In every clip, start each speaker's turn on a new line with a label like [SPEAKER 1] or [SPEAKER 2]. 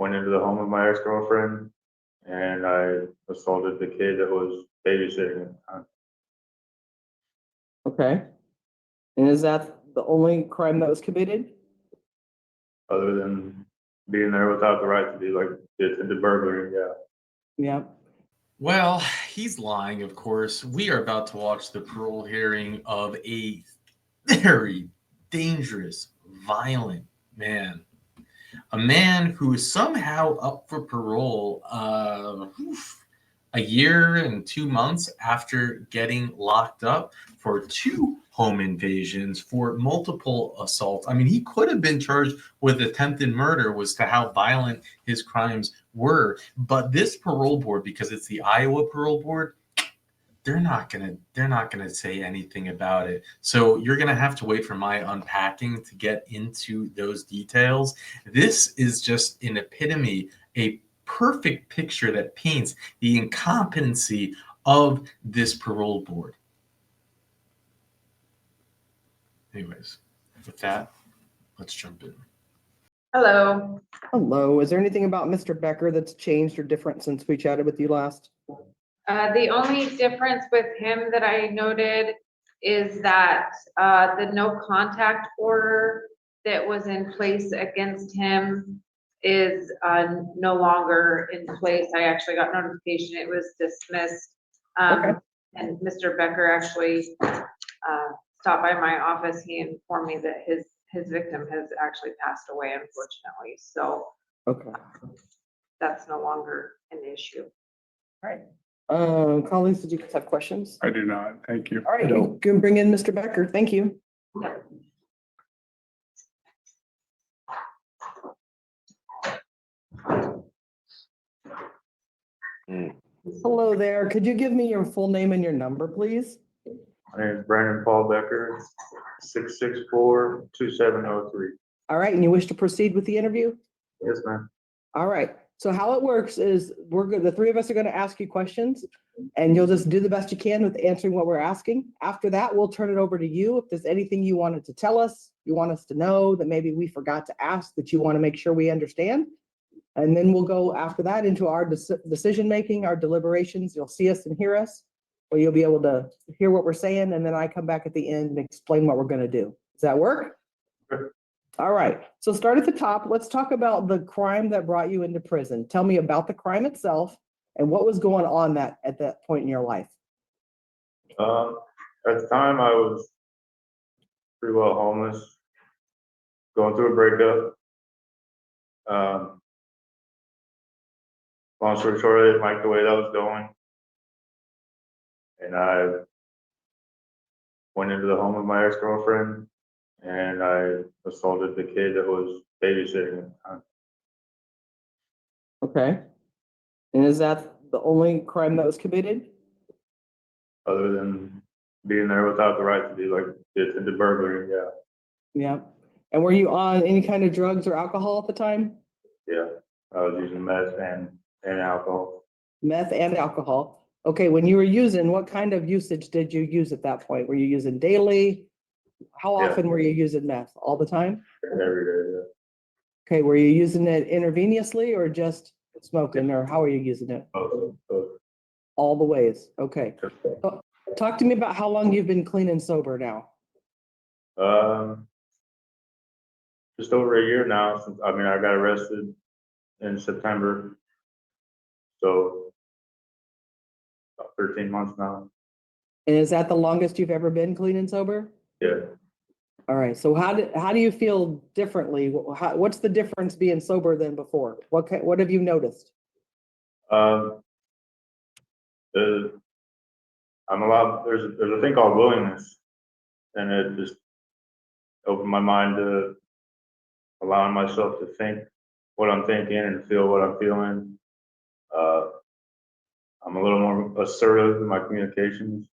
[SPEAKER 1] went into the home of my ex-girlfriend and I assaulted the kid that was babysitting at the time.
[SPEAKER 2] Okay. And is that the only crime that was committed?
[SPEAKER 1] Other than being there without the right to be, like the burglary, yeah.
[SPEAKER 2] Yeah.
[SPEAKER 3] Well, he's lying, of course. We are about to watch the parole hearing of a very dangerous, violent man. A man who is somehow up for parole a year and 2 months after getting locked up for 2 home invasions for multiple assaults. I mean, he could have been charged with attempted murder as to how violent his crimes were. But this parole board, because it's the Iowa parole board, they're not gonna say anything about it. So you're gonna have to wait for my unpacking to get into those details. This is just an epitome, a perfect picture that paints the incompetency of this parole board. Anyways, with that, let's jump in.
[SPEAKER 4] Hello.
[SPEAKER 2] Hello. Is there anything about Mr. Becker that's changed or different since we chatted with you last?
[SPEAKER 4] The only difference with him that I noted is that the no contact order that was in place against him is no longer in place. I actually got notification it was dismissed.
[SPEAKER 2] Okay.
[SPEAKER 4] And Mr. Becker actually stopped by my office. He informed me that his victim has actually passed away, unfortunately. So
[SPEAKER 2] Okay.
[SPEAKER 4] that's no longer an issue.
[SPEAKER 2] All right. Colleagues, did you guys have questions?
[SPEAKER 5] I do not. Thank you.
[SPEAKER 2] All right, you can bring in Mr. Becker. Thank you.
[SPEAKER 4] Yeah.
[SPEAKER 2] Hello there. Could you give me your full name and your number, please?
[SPEAKER 1] My name is Brandon Paul Becker, 664-2703.
[SPEAKER 2] All right, and you wish to proceed with the interview?
[SPEAKER 1] Yes, ma'am.
[SPEAKER 2] All right. So how it works is we're good. The three of us are going to ask you questions and you'll just do the best you can with answering what we're asking. After that, we'll turn it over to you. If there's anything you wanted to tell us, you want us to know that maybe we forgot to ask that you want to make sure we understand. And then we'll go after that into our decision-making, our deliberations. You'll see us and hear us, or you'll be able to hear what we're saying. And then I come back at the end and explain what we're going to do. Does that work?
[SPEAKER 1] Sure.
[SPEAKER 2] All right, so start at the top. Let's talk about the crime that brought you into prison. Tell me about the crime itself and what was going on at that point in your life.
[SPEAKER 1] At the time, I was pretty well homeless, going through a breakup. Long story short, I didn't like the way that was going. And I went into the home of my ex-girlfriend and I assaulted the kid that was babysitting at the time.
[SPEAKER 2] Okay. And is that the only crime that was committed?
[SPEAKER 1] Other than being there without the right to be, like the burglary, yeah.
[SPEAKER 2] Yeah. And were you on any kind of drugs or alcohol at the time?
[SPEAKER 1] Yeah, I was using meth and alcohol.
[SPEAKER 2] Meth and alcohol. Okay, when you were using, what kind of usage did you use at that point? Were you using daily? How
[SPEAKER 1] Yeah.
[SPEAKER 2] often were you using meth? All the time?
[SPEAKER 1] Every day, yeah.
[SPEAKER 2] Okay, were you using it intravenously or just smoking, or how are you using it?
[SPEAKER 1] Both.
[SPEAKER 2] All the ways. Okay. Talk to me about how long you've been clean and sober now.
[SPEAKER 1] Just over a year now. Since I got arrested in September, so about 13 months now.
[SPEAKER 2] And is that the longest you've ever been clean and sober?
[SPEAKER 1] Yeah.
[SPEAKER 2] All right. So how do you feel differently? What's the difference being sober than before? What have you noticed?
[SPEAKER 1] There's a thing called willingness, and it just opened my mind to allowing myself to think what I'm thinking and feel what I'm feeling. I'm a little more assertive in my communications.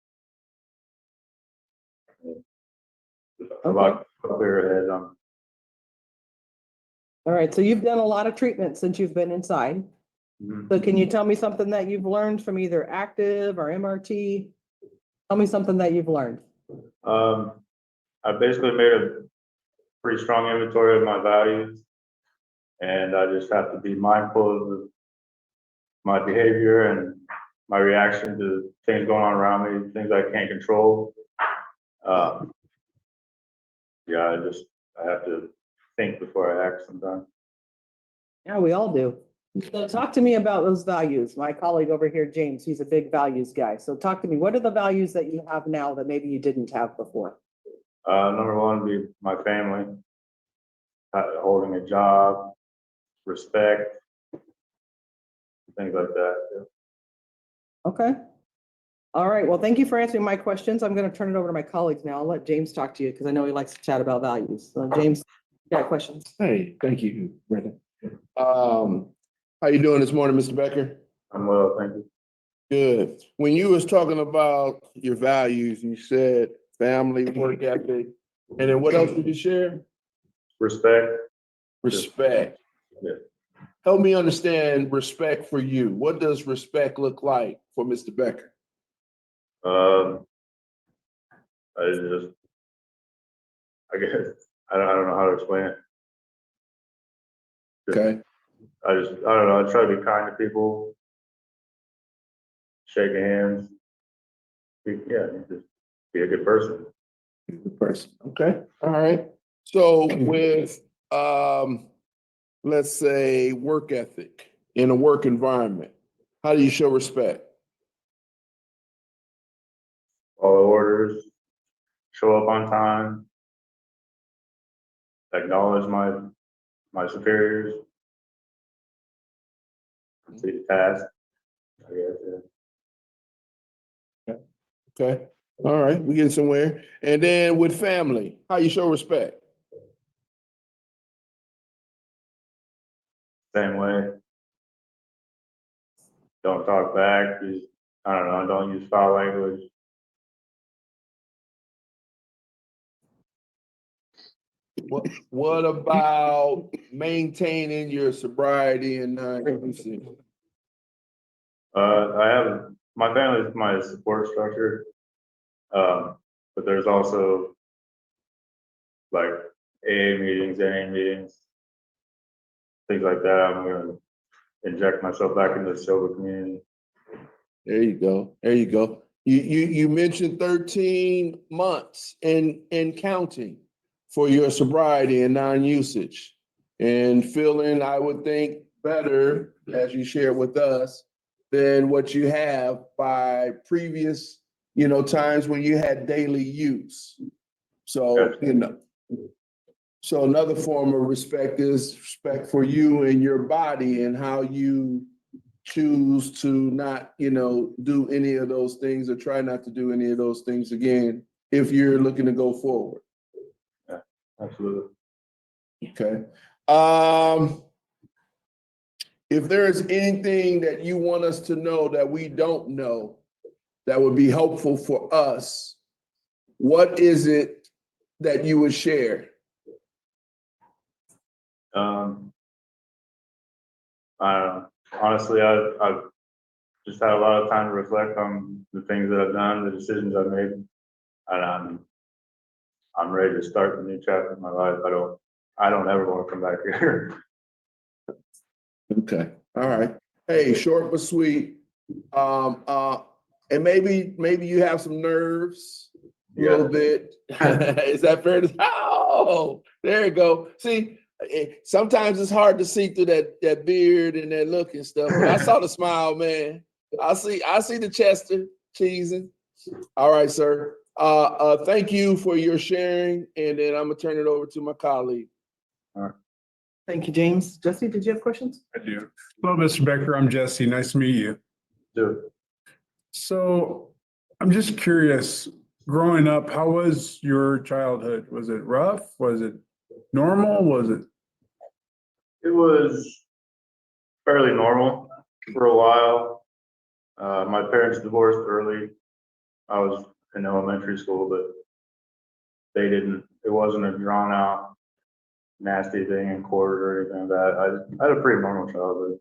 [SPEAKER 1] A lot clearer head on.
[SPEAKER 2] All right. So you've done a lot of treatment since you've been inside.
[SPEAKER 1] Mhm.
[SPEAKER 2] So can you tell me something that you've learned from either active or MRT? Tell me something that you've learned.
[SPEAKER 1] I basically made a pretty strong inventory of my values, And I just have to be mindful of my behavior and my reaction to things going on around me, things I can't control. Yeah, I have to think before I act sometimes.
[SPEAKER 2] Yeah, we all do. So talk to me about those values. My colleague over here, James, he's a big values guy. So talk to me, what are the values that you have now that maybe you didn't have before?
[SPEAKER 1] Number one would be my family, holding a job, respect, things like that. Yeah.
[SPEAKER 2] Okay. All right. Well, thank you for answering my questions. I'm going to turn it over to my colleagues now. I'll let James talk to you because I know he likes to chat about values. So James, you got questions?
[SPEAKER 5] Hey, thank you, Brenda. How you doing this morning, Mr. Becker?
[SPEAKER 1] I'm well, thank you.
[SPEAKER 5] Good. When you was talking about your values, you said family, work ethic, and then what else did you share?
[SPEAKER 1] Respect.
[SPEAKER 5] Respect.
[SPEAKER 1] Yeah.
[SPEAKER 5] Help me understand respect for you. What does respect look like for Mr. Becker?
[SPEAKER 1] I guess, I don't know how to explain it.
[SPEAKER 5] Okay.
[SPEAKER 1] I don't know, I try to be kind to people, shake hands. Just be a good person.
[SPEAKER 5] Good person. Okay. All right. So with let's say work ethic in a work environment, how do you show respect?
[SPEAKER 1] Follow orders, show up on time, acknowledge my superiors, complete the task, I guess, yeah.
[SPEAKER 5] Okay. All right. We getting somewhere. And then with family, how you show respect?
[SPEAKER 1] Same way. Don't talk back, I don't know, don't use foul language.
[SPEAKER 5] What about maintaining your sobriety and non-usage?
[SPEAKER 1] My family is my support structure. But there's also like AA meetings, NA meetings, things like that. I'm gonna inject myself back into the sober community.
[SPEAKER 5] There you go. There you go. You mentioned 13 months and counting for your sobriety and non-usage and feeling, I would think, better, as you shared with us, than what you have by previous, times when you had daily use. So, so another form of respect is respect for you and your body and how you choose to not, do any of those things or try not to do any of those things again if you're looking to go forward.
[SPEAKER 1] Yeah, absolutely.
[SPEAKER 5] Okay. If there is anything that you want us to know that we don't know that would be helpful for us, what is it that you would share?
[SPEAKER 1] I don't know. Honestly, I've just had a lot of time to reflect on the things that I've done, the decisions I've made, and I'm ready to start a new chapter in my life. I don't ever want to come back here.
[SPEAKER 5] Okay. All right. Hey, short but sweet. And maybe you have some nerves a little bit. Is that fair to? Oh, there you go. See, sometimes it's hard to see through that beard and that look and stuff. But I saw the smile, man. I see the Chester cheesing. All right, sir. Thank you for your sharing, and then I'm gonna turn it over to my colleague.
[SPEAKER 1] All right.
[SPEAKER 2] Thank you, James. Jesse, did you have questions?
[SPEAKER 6] I do. Hello, Mr. Becker. I'm Jesse. Nice to meet you.
[SPEAKER 1] Do
[SPEAKER 6] So I'm just curious, growing up, how was your childhood? Was it rough? Was it normal? Was it?
[SPEAKER 1] it was fairly normal for a while. My parents divorced early. I was in elementary school, but it wasn't a drawn out nasty thing in court or anything like that. I had a pretty normal childhood.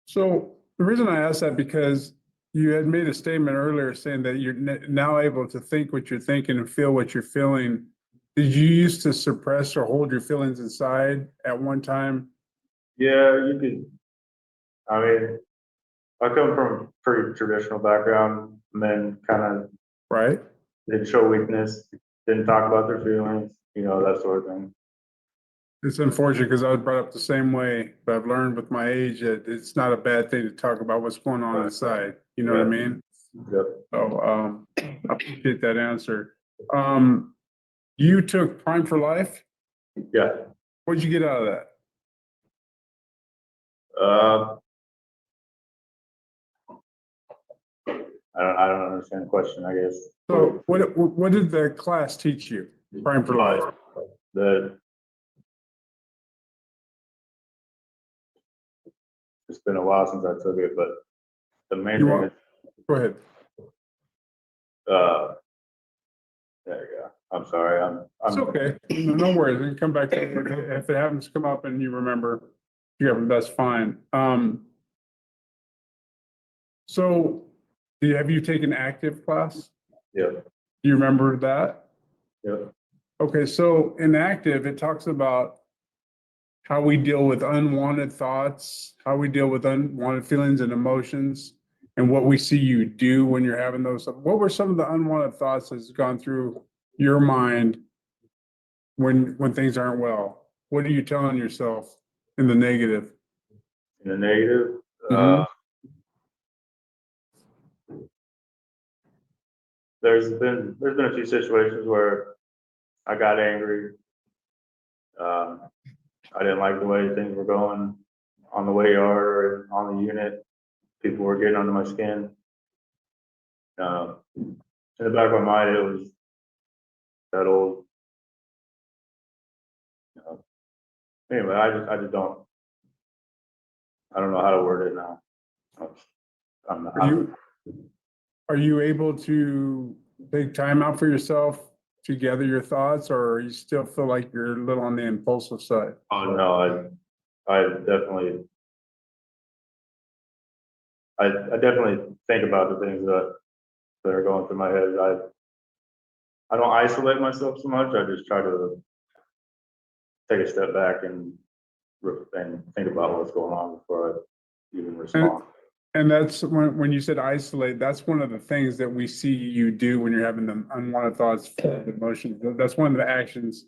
[SPEAKER 6] So the reason I asked that because you had made a statement earlier saying that you're now able to think what you're thinking and feel what you're feeling. Did you used to suppress or hold your feelings inside at one time
[SPEAKER 1] Yeah, you could, I mean, I come from a pretty traditional background. Men kind of
[SPEAKER 6] right?
[SPEAKER 1] didn't show weakness, didn't talk about their feelings, that sort of thing.
[SPEAKER 6] It's unfortunate because I was brought up the same way, but I've learned with my age that it's not a bad thing to talk about what's going on inside. You know what I mean?
[SPEAKER 1] Yep.
[SPEAKER 6] So, I appreciate that answer. You took Prime for Life?
[SPEAKER 1] Yeah.
[SPEAKER 6] What'd you get out of that?
[SPEAKER 1] I don't understand the question, I guess.
[SPEAKER 6] So what did the class teach you? Prime for Life?
[SPEAKER 1] It's been a while since I took it, but the main
[SPEAKER 6] You
[SPEAKER 1] thing
[SPEAKER 6] want, go ahead.
[SPEAKER 1] there you go. I'm sorry.
[SPEAKER 6] It's okay. No worries. We can come back to it. If it happens to come up and you remember, yeah, that's fine. So have you taken active class?
[SPEAKER 1] Yeah.
[SPEAKER 6] Do you remember that?
[SPEAKER 1] Yeah.
[SPEAKER 6] Okay, so in active, it talks about how we deal with unwanted thoughts, how we deal with unwanted feelings and emotions, and what we see you do when you're having those. What were some of the unwanted thoughts that's gone through your mind when things aren't well? What are you telling yourself in the negative?
[SPEAKER 1] In the negative,
[SPEAKER 6] Mhm.
[SPEAKER 1] there's been a few situations where I got angry. I didn't like the way things were going on the way yard or on the unit. People were getting under my skin. In the back of my mind, it was that old. Anyway, I just don't. I don't know how to word it now. I'm not.
[SPEAKER 6] Are you able to take time out for yourself to gather your thoughts, or you still feel like you're a little on the impulsive side?
[SPEAKER 1] Oh no, I definitely. I definitely think about the things that are going through my head. I don't isolate myself so much. I just try to take a step back and think about what's going on before I even respond.
[SPEAKER 6] And that's when you said isolate, that's one of the things that we see you do when you're having the unwanted thoughts, emotions. That's one of the actions.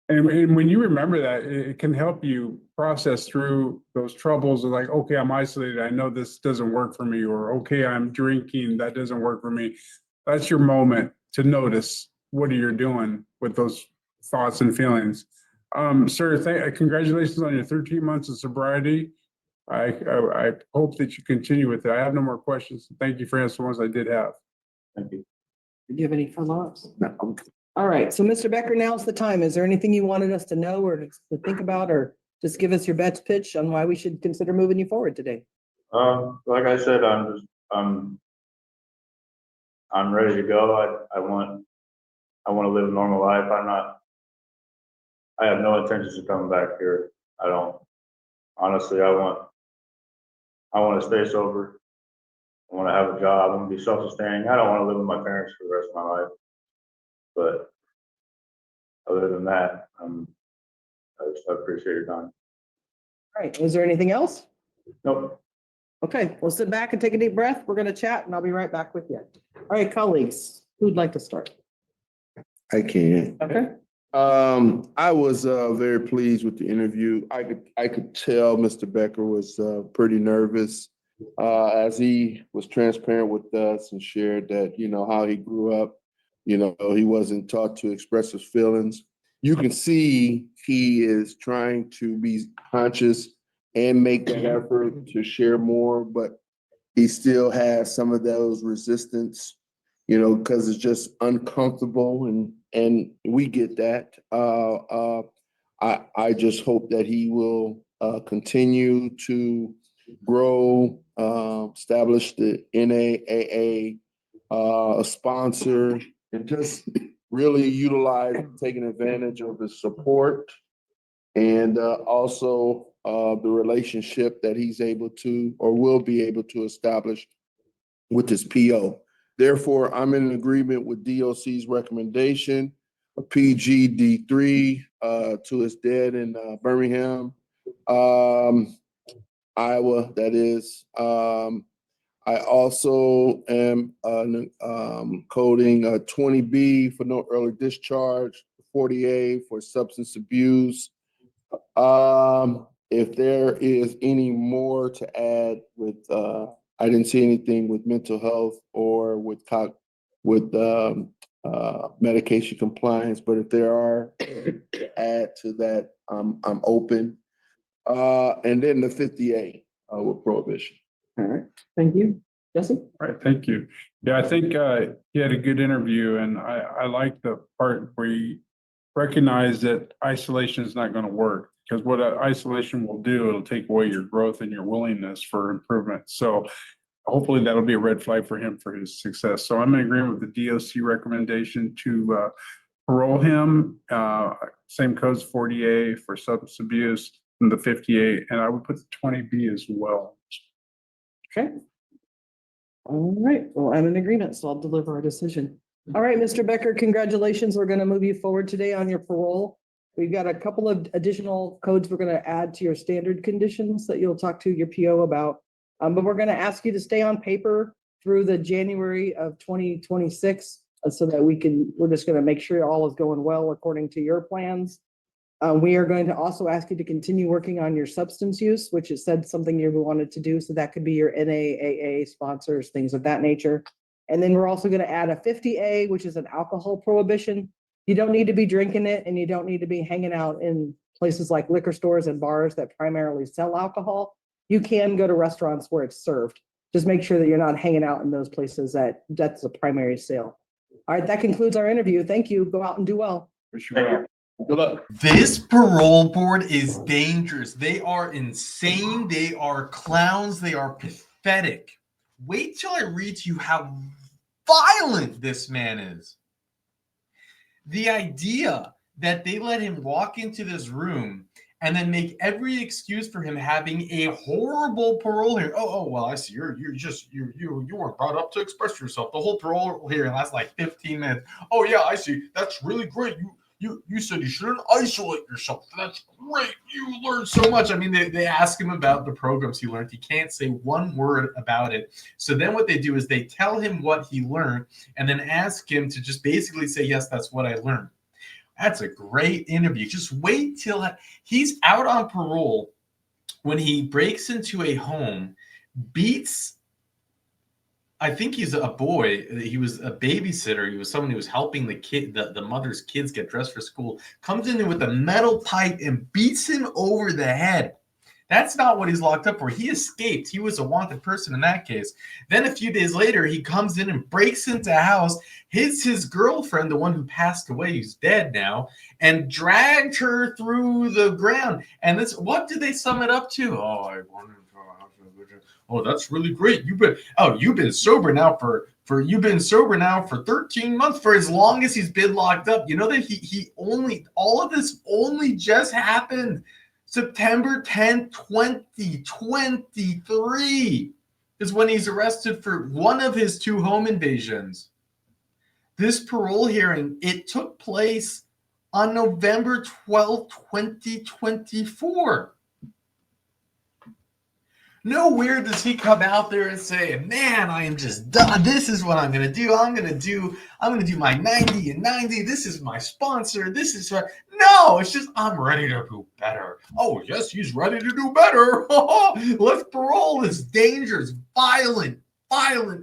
[SPEAKER 6] And when you remember that, it can help you process through those troubles of like, okay, I'm isolated. I know this doesn't work for me, or okay, I'm drinking. That doesn't work for me. That's your moment to notice what you're doing with those thoughts and feelings. Sir, congratulations on your 13 months of sobriety. I hope that you continue with it. I have no more questions. Thank you for answering ones I did have.
[SPEAKER 1] Thank you.
[SPEAKER 2] Do you have any follow-ups?
[SPEAKER 5] No.
[SPEAKER 2] All right, so Mr. Becker, now's the time. Is there anything you wanted us to know or to think about, or just give us your best pitch on why we should consider moving you forward today?
[SPEAKER 1] Like I said, I'm ready to go. I want to live a normal life. I have no intentions of coming back here. I don't. Honestly, I want to stay sober. I want to have a job. I want to be self-sustaining. I don't want to live with my parents for the rest of my life. But other than that, I appreciate your time.
[SPEAKER 2] All right, is there anything else?
[SPEAKER 1] Nope.
[SPEAKER 2] Okay, we'll sit back and take a deep breath. We're going to chat and I'll be right back with you. All right, colleagues, who'd like to start?
[SPEAKER 5] I can.
[SPEAKER 2] Okay.
[SPEAKER 5] I was very pleased with the interview. I could tell Mr. Becker was pretty nervous as he was transparent with us and shared that, how he grew up. He wasn't taught to express his feelings. You can see he is trying to be conscious and make that effort to share more, but he still has some of those resistance, because it's just uncomfortable, and we get that. I just hope that he will continue to grow, establish the NAAA sponsor, and just really utilize taking advantage of his support, and also the relationship that he's able to or will be able to establish with his PO. Therefore, I'm in agreement with DOC's recommendation of PGD3 to his dad in Birmingham. Iowa, that is. I also am coding 20B for no early discharge, 40A for substance abuse. If there is any more to add with, I didn't see anything with mental health or with medication compliance, but if there are to add to that, I'm open. And then the 50A with prohibition.
[SPEAKER 2] All right, thank you. Jesse?
[SPEAKER 6] All right, thank you. Yeah, I think he had a good interview, and I like the part where he recognized that isolation is not going to work, because what isolation will do, it'll take away your growth and your willingness for improvement. So hopefully that'll be a red flag for him for his success. So I'm in agreement with the DOC recommendation to parole him. Same codes, 40A for substance abuse and the 58, and I would put the 20B as well.
[SPEAKER 2] Okay. All right, well, I'm in agreement, so I'll deliver a decision. All right, Mr. Becker, congratulations. We're gonna move you forward today on your parole. We've got a couple of additional codes we're gonna add to your standard conditions that you'll talk to your PO about. But we're gonna ask you to stay on paper through the January of 2026, so that we're just gonna make sure all is going well according to your plans. We are going to also ask you to continue working on your substance use, which is said something you wanted to do. So that could be your NAAA sponsors, things of that nature. And then we're also going to add a 50A, which is an alcohol prohibition. You don't need to be drinking it, and you don't need to be hanging out in places like liquor stores and bars that primarily sell alcohol. You can go to restaurants where it's served. Just make sure that you're not hanging out in those places that's the primary sale. All right, that concludes our interview. Thank you. Go out and do well.
[SPEAKER 5] Good luck.
[SPEAKER 3] This parole board is dangerous. They are insane. They are clowns. They are pathetic. Wait till I read to you how violent this man is. The idea that they let him walk into this room and then make every excuse for him having a horrible parole hearing. Oh, well, I see. You weren't brought up to express yourself. The whole parole hearing lasts like 15 minutes. Oh yeah, I see. That's really great. You said you shouldn't isolate yourself. That's great. You learned so much. I mean, they ask him about the programs he learned. He can't say one word about it. So then what they do is they tell him what he learned and then ask him to just basically say, yes, that's what I learned. That's a great interview. Just wait till he's out on parole when he breaks into a home, beats, I think he's a boy. He was a babysitter. He was someone who was helping the mother's kids get dressed for school. Comes in there with a metal pipe and beats him over the head. That's not what he's locked up for. He escaped. He was a wanted person in that case. Then a few days later, he comes in and breaks into a house, hits his girlfriend, the one who passed away, who's dead now, and dragged her through the ground. And this, what did they sum it up to? Oh, I wanted to. Oh, that's really great. You've been sober now for 13 months, for as long as he's been locked up. You know that all of this only just happened September 10th, 2023 is when he's arrested for one of his 2 home invasions. This parole hearing, it took place on November 12th, 2024. Nowhere does he come out there and say, man, I am just done. This is what I'm going to do. I'm going to do my 90 and 90. This is my sponsor. This is what. No, it's just, I'm ready to do better. Oh, yes, he's ready to do better. Let's parole this dangerous, violent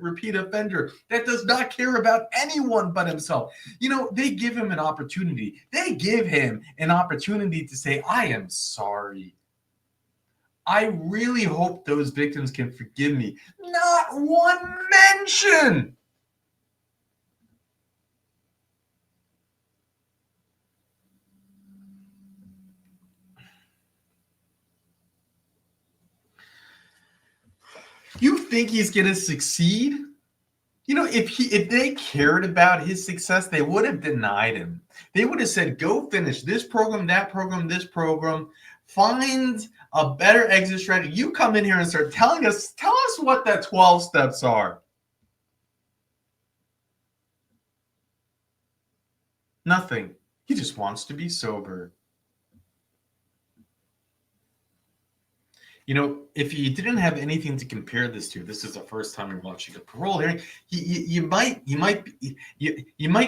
[SPEAKER 3] repeat offender that does not care about anyone but himself. You know, they give him an opportunity. They give him an opportunity to say, I am sorry. I really hope those victims can forgive me. Not one mention. You think he's going to succeed? You know, if they cared about his success, they would have denied him. They would have said, go finish this program, that program, this program. Find a better exit strategy. You come in here and start tell us what that 12 steps are. Nothing. He just wants to be sober. You know, if you didn't have anything to compare this to, this is the first time you're watching a parole hearing. You might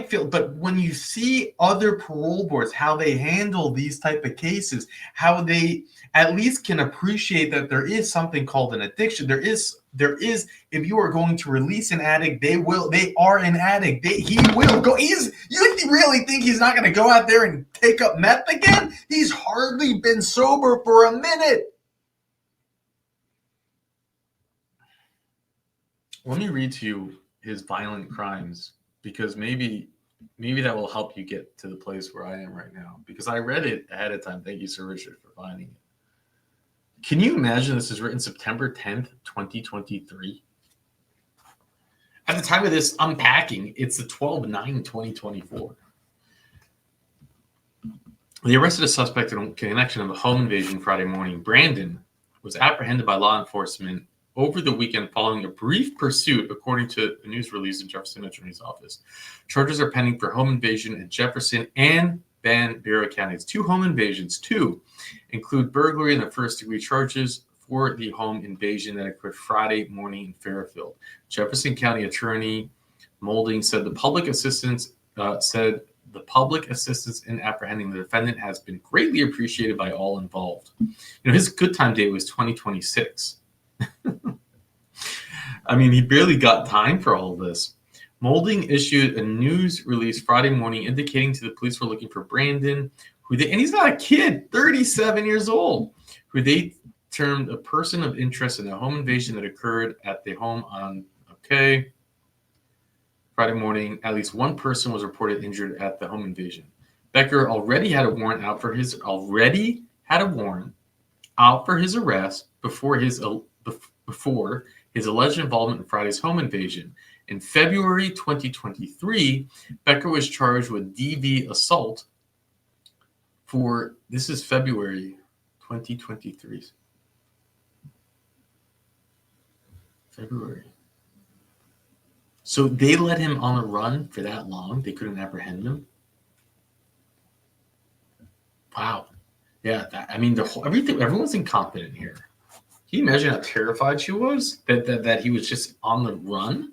[SPEAKER 3] feel, but when you see other parole boards, how they handle these type of cases, how they at least can appreciate that there is something called an addiction. There is. If you are going to release an addict, they are an addict. He will go. You really think he's not going to go out there and take up meth again? He's hardly been sober for a minute. Let me read to you his violent crimes, because maybe that will help you get to the place where I am right now, because I read it ahead of time. Thank you, Sir Richard, for finding it. Can you imagine this is written September 10th, 2023? At the time of this unpacking, it's the 12/9/2024. They arrested a suspect in connection of a home invasion Friday morning. Brandon was apprehended by law enforcement over the weekend following a brief pursuit, according to a news release in Jefferson Attorney's Office. Charges are pending for home invasion in Jefferson and Van Buren counties. 2 home invasions, include burglary and the first-degree charges for the home invasion that occurred Friday morning in Fairfield. Jefferson County Attorney Moulding said the public assistance in apprehending the defendant has been greatly appreciated by all involved. His good time date was 2026. I mean, he barely got time for all of this. Moulding issued a news release Friday morning indicating to the police we're looking for Brandon, and he's not a kid, 37 years old, who they termed a person of interest in a home invasion that occurred at the home on, Friday morning. At least one person was reported injured at the home invasion. Becker already had a warrant out for his arrest before his alleged involvement in Friday's home invasion. In February 2023, Becker was charged with DV assault this is February 2023. February. So they let him on the run for that long? They couldn't apprehend him? Wow. Yeah, everyone's incompetent here. Can you imagine how terrified she was that he was just on the run?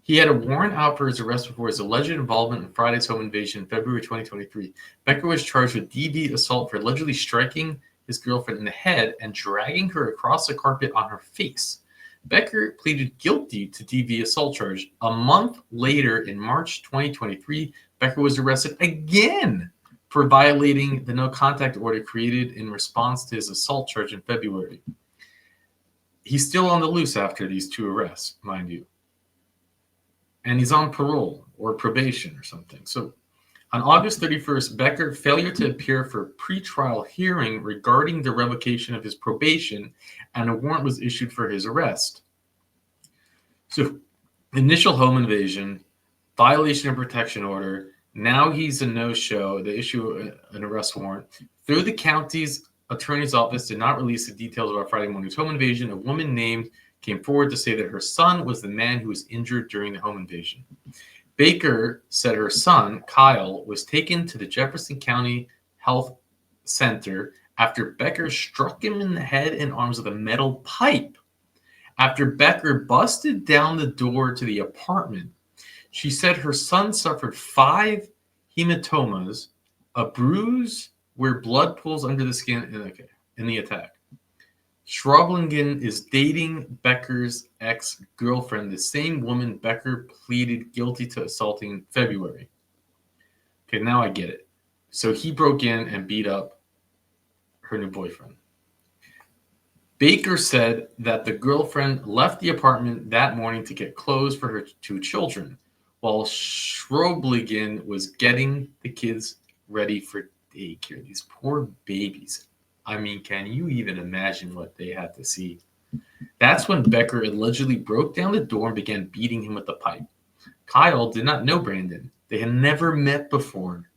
[SPEAKER 3] He had a warrant out for his arrest before his alleged involvement in Friday's home invasion in February 2023. Becker was charged with DV assault for allegedly striking his girlfriend in the head and dragging her across the carpet on her face. Becker pleaded guilty to DV assault charge. A month later, in March 2023, Becker was arrested again for violating the no contact order created in response to his assault charge in February. He's still on the loose after these 2 arrests, mind you. And he's on parole or probation or something. So on August 31st, Becker failure to appear for pretrial hearing regarding the revocation of his probation, and a warrant was issued for his arrest. So initial home invasion, violation of protection order. Now he's a no-show. They issue an arrest warrant. Through the county's attorney's office did not release the details about Friday morning's home invasion. A woman named came forward to say that her son was the man who was injured during the home invasion. Baker said her son, Kyle, was taken to the Jefferson County Health Center after Becker struck him in the head and arms with a metal pipe. After Becker busted down the door to the apartment, she said her son suffered 5 hematomas, a bruise where blood pools under the skin in the attack. Schroblingen is dating Becker's ex-girlfriend, the same woman Becker pleaded guilty to assaulting in February. Okay, now I get it. So he broke in and beat up her new boyfriend. Baker said that the girlfriend left the apartment that morning to get clothes for her 2 children, while Schroblingen was getting the kids ready for daycare. These poor babies. I mean, can you even imagine what they had to see? That's when Becker allegedly broke down the door and began beating him with a pipe. Kyle did not know Brandon. They had never met before.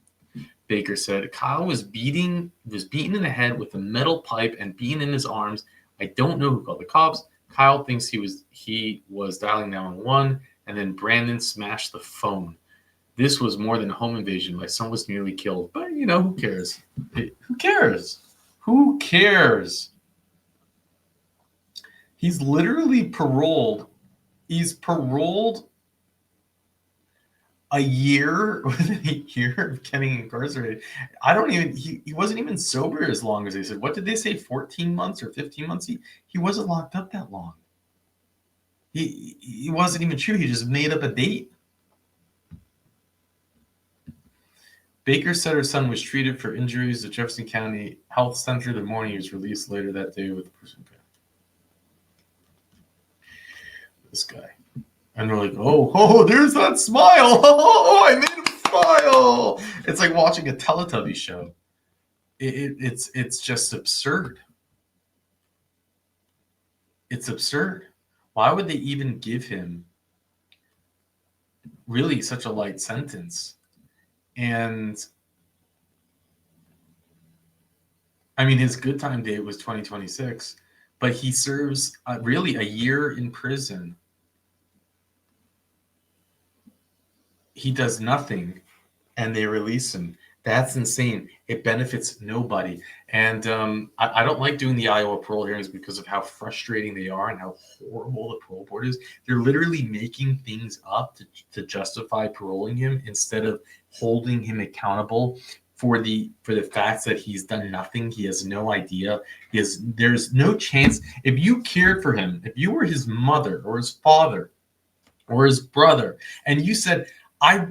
[SPEAKER 3] Baker said Kyle was beaten in the head with a metal pipe and beaten in his arms. I don't know who called the cops. Kyle thinks he was dialing 911, and then Brandon smashed the phone. This was more than a home invasion. My son was nearly killed. But, who cares? Who cares? Who cares? He's literally paroled. He's paroled a year within a year of getting incarcerated. I don't even, he wasn't even sober as long as they said. What did they say, 14 months or 15 months? He wasn't locked up that long. He wasn't even true. He just made up a date. Baker said her son was treated for injuries at Jefferson County Health Center the morning he was released later that day with this guy. And they're like, oh, there's that smile. Oh, I made him smile. It's like watching a Teletubby show. It's just absurd. It's absurd. Why would they even give him really such a light sentence? And I mean, his good time date was 2026, but he serves really a year in prison. He does nothing and they release him. That's insane. It benefits nobody. And I don't like doing the Iowa parole hearings because of how frustrating they are and how horrible the parole board is. They're literally making things up to justify paroling him instead of holding him accountable for the facts that he's done nothing. He has no idea. There's no chance. If you cared for him, if you were his mother or his father or his brother, and you said, I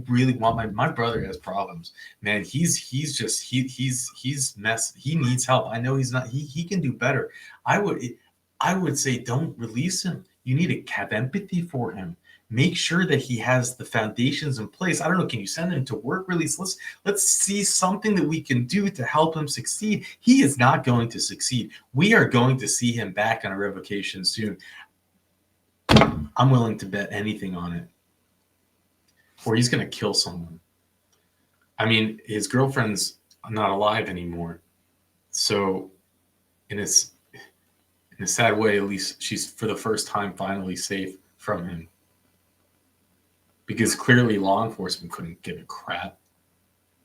[SPEAKER 3] really want my brother has problems, man. He's messed. He needs help. I know he's not. He can do better. I would say don't release him. You need to have empathy for him. Make sure that he has the foundations in place. I don't know. Can you send him to work release? Let's see something that we can do to help him succeed. He is not going to succeed. We are going to see him back on a revocation soon. I'm willing to bet anything on it. Or he's going to kill someone. I mean, his girlfriend's not alive anymore. So in a sad way, at least she's for the first time finally safe from him. Because clearly law enforcement couldn't give a crap.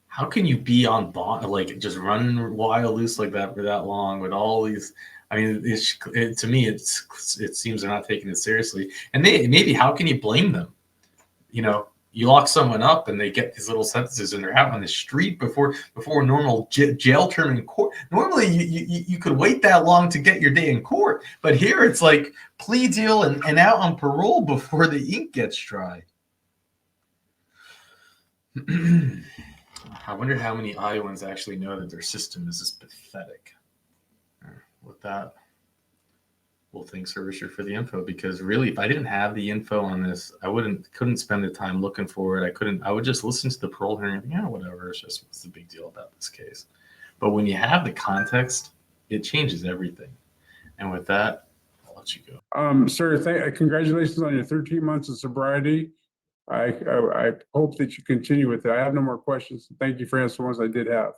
[SPEAKER 3] How can you be on bond, like just running wild loose like that for that long with all these? I mean, to me, it seems they're not taking it seriously. And maybe how can you blame them? You know, you lock someone up and they get these little sentences and they're out on the street before a normal jail term in court. Normally you could wait that long to get your day in court, but here it's like plea deal and out on parole before the ink gets dry. I wonder how many Iowans actually know that their system is this pathetic. With that, well, thanks, Richard, for the info, because really, if I didn't have the info on this, I couldn't spend the time looking for it. I would just listen to the parole hearing and think, yeah, whatever. It's just, what's the big deal about this case? But when you have the context, it changes everything. And with that, I'll let you go.
[SPEAKER 6] Sir, congratulations on your 13 months of sobriety. I hope that you continue with it. I have no more questions. Thank you for answering ones I did have.